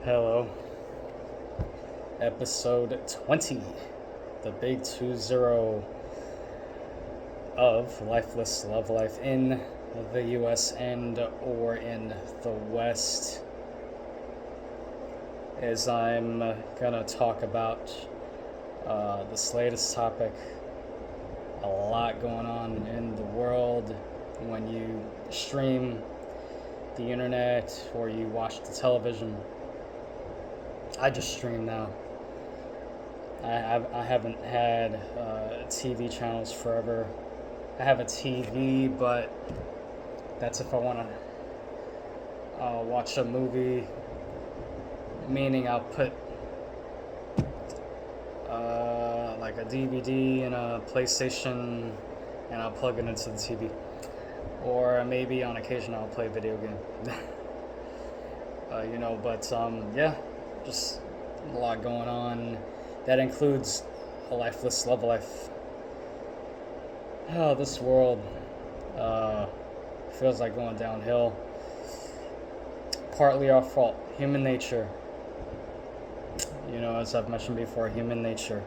Hello, episode 20, the big 2-0 of Lifeless Love Life in the US and or in the West, as I'm gonna talk about this latest topic. A lot going on in the world when you stream the internet or you watch the television. I just stream now. I haven't had TV channels forever. I have a TV, but that's if I want to watch a movie. Meaning I'll put like a DVD in a PlayStation and I'll plug it into the TV. Or maybe on occasion I'll play a video game. Yeah, just a lot going on. That includes a lifeless love life. Oh, this world feels like going downhill. Partly our fault. Human nature. As I've mentioned before, human nature.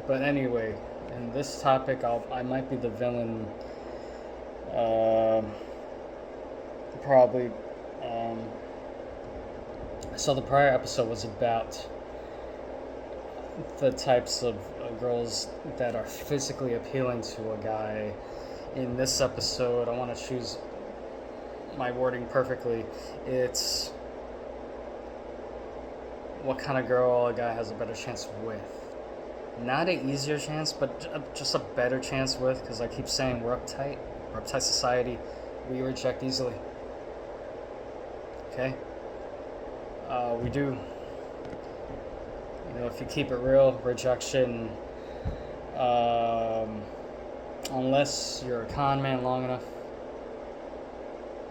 But anyway, in this topic, I might be the villain. Probably. So the prior episode was about the types of girls that are physically appealing to a guy. In this episode, I want to choose my wording perfectly. It's what kind of girl a guy has a better chance with. Not an easier chance, but just a better chance with, because I keep saying we're uptight society. We reject easily. Okay? We do. If you keep it real, rejection, unless you're a con man long enough,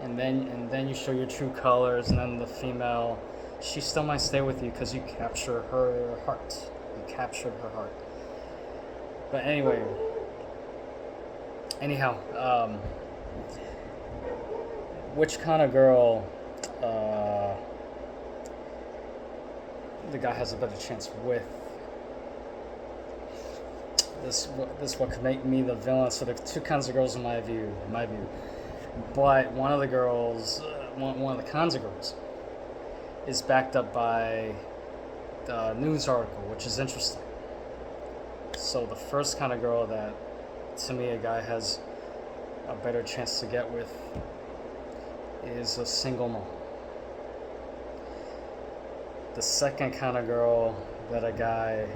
and then you show your true colors, and then the female, she still might stay with you because you capture her heart. You captured her heart. But anyhow, which kind of girl the guy has a better chance with? This what could make me the villain. So there's two kinds of girls in my view. But one of the girls, one of the kinds of girls, is backed up by the news article, which is interesting. So the first kind of girl that, to me, a guy has a better chance to get with is a single mom. The second kind of girl that a guy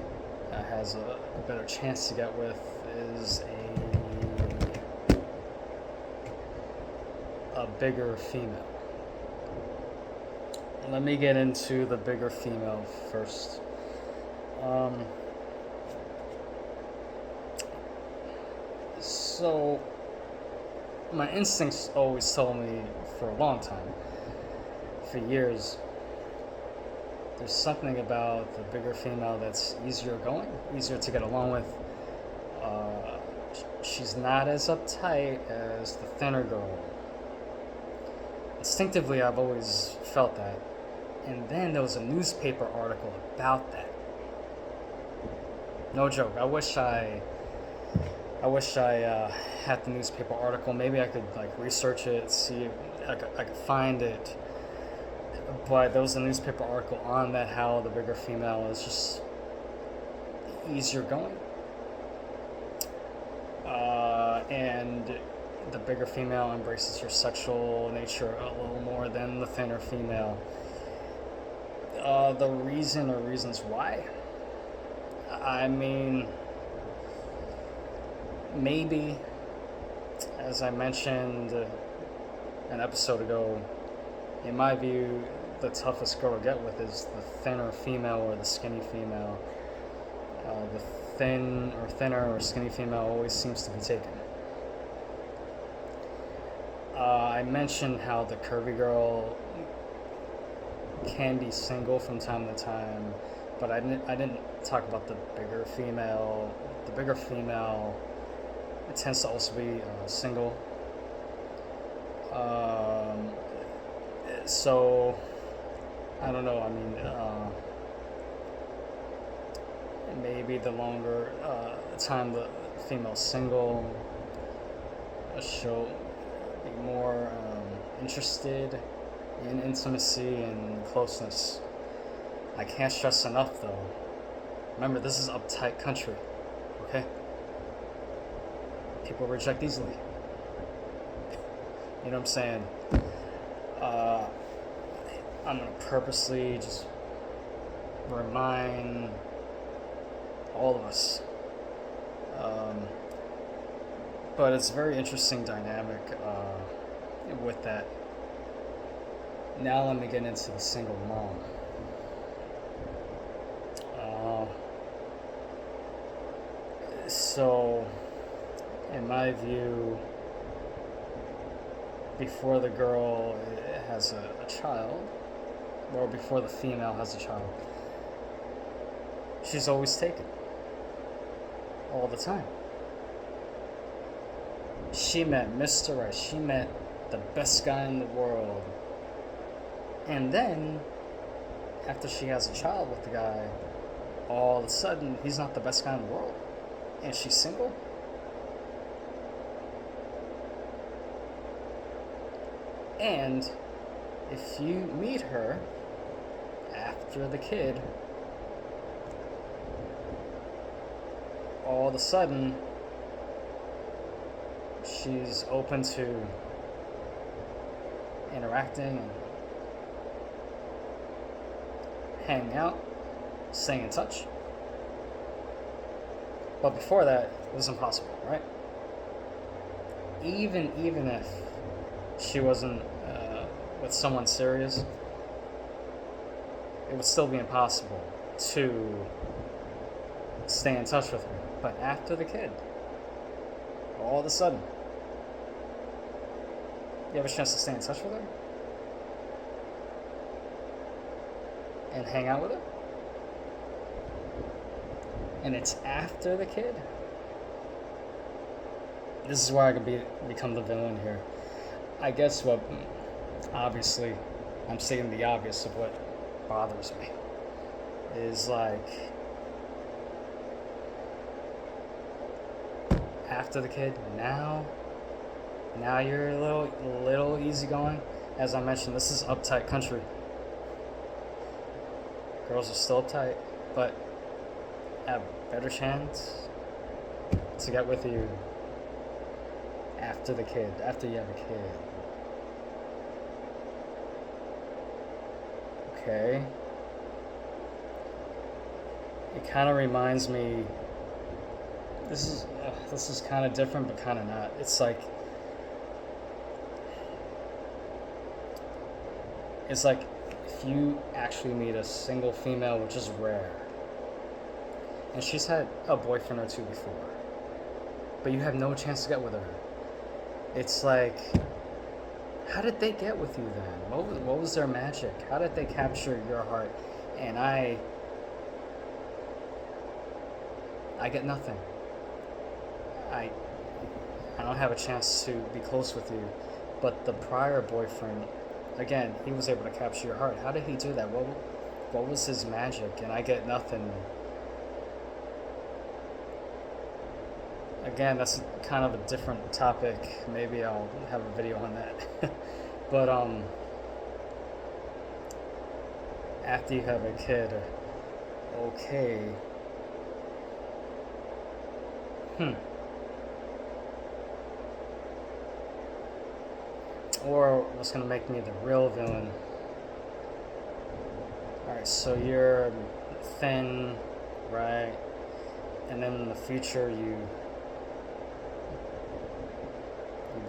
has a better chance to get with is a bigger female. Let me get into the bigger female first. So my instincts always told me for a long time, for years, there's something about the bigger female that's easier going, easier to get along with. She's not as uptight as the thinner girl. Instinctively, I've always felt that. And then there was a newspaper article about that. No joke. I wish I had the newspaper article. Maybe I could research it, see if I could find it. But there was a newspaper article on that, how the bigger female is just easier going. And the bigger female embraces your sexual nature a little more than the thinner female. The reasons why? I mean, maybe, as I mentioned an episode ago, in my view, the toughest girl to get with is the thinner female or the skinny female. The thinner or skinny female always seems to be taken. I mentioned how the curvy girl can be single from time to time, but I didn't talk about the bigger female. The bigger female, it tends to also be single. So I don't know. I mean, maybe the longer time the female's single, she'll be more interested in intimacy and closeness. I can't stress enough, though. Remember, this is uptight country. Okay. People reject easily. You know what I'm saying? I'm gonna purposely just remind all of us. But it's a very interesting dynamic with that. Now let me get into the single mom. So, in my view, before the girl has a child, or before the female has a child, she's always taken. All the time. She met Mr. Right. She met the best guy in the world. And then, after she has a child with the guy, all of a sudden, he's not the best guy in the world. And she's single. And if you meet her after the kid, all of a sudden she's open to interacting and hanging out, staying in touch. But before that, it was impossible, right? Even if she wasn't with someone serious, it would still be impossible to stay in touch with her. But after the kid, all of a sudden, you have a chance to stay in touch with her and hang out with her. And it's after the kid. This is where I could become the villain here. I guess what, obviously, I'm stating the obvious of what bothers me is like after the kid, now you're a little easygoing. As I mentioned, this is uptight country. Girls are still uptight, but have a better chance to get with you after the kid, after you have a kid. Okay. It kind of reminds me. This is kind of different, but kind of not. It's like if you actually meet a single female, which is rare, and she's had a boyfriend or two before, but you have no chance to get with her. It's like, how did they get with you then? What was their magic? How did they capture your heart? And I get nothing. I don't have a chance to be close with you. But the prior boyfriend, again, he was able to capture your heart. How did he do that? What was his magic? And I get nothing. Again, that's kind of a different topic. Maybe I'll have a video on that. But after you have a kid, okay. Or what's gonna make me the real villain? Alright, so you're thin, right? And then in the future you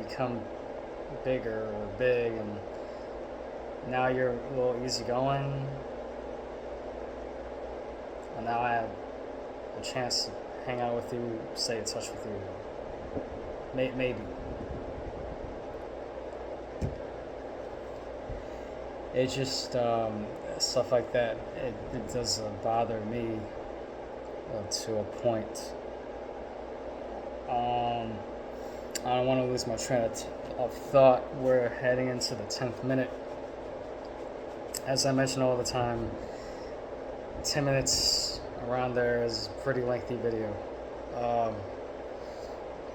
become bigger or big, and now you're a little easygoing. And now I have a chance to hang out with you, stay in touch with you. Maybe. It just, stuff like that, it does bother me to a point. I don't want to lose my train of thought. We're heading into the 10th minute. As I mention all the time, 10 minutes around there is a pretty lengthy video. Um,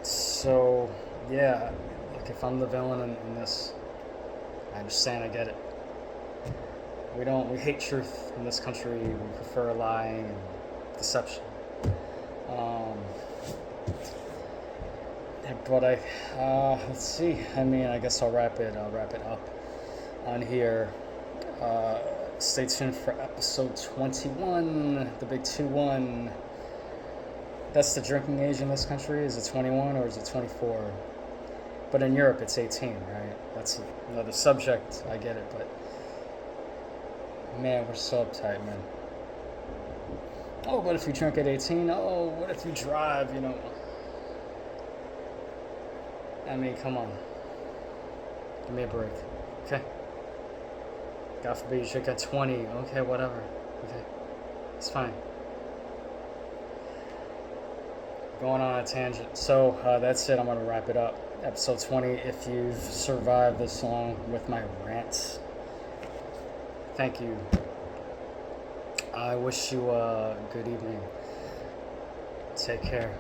so, yeah, like if I'm the villain in this, I understand, I get it. We hate truth in this country. We prefer lying and deception. Um, but let's see. I mean, I guess I'll wrap it up on here. Stay tuned for episode 21, the big 2-1. That's the drinking age in this country. Is it 21 or is it 24? But in Europe, it's 18, right? That's another subject. I get it, but man, we're so uptight, man. Oh, what if you drink at 18? Oh, what if you drive? I mean, come on. Give me a break, okay? God forbid you drink at 20. Okay, whatever. Okay, it's fine. Going on a tangent. So that's it. I'm going to wrap it up. Episode 20. If you've survived this long with my rants, thank you. I wish you a good evening. Take care.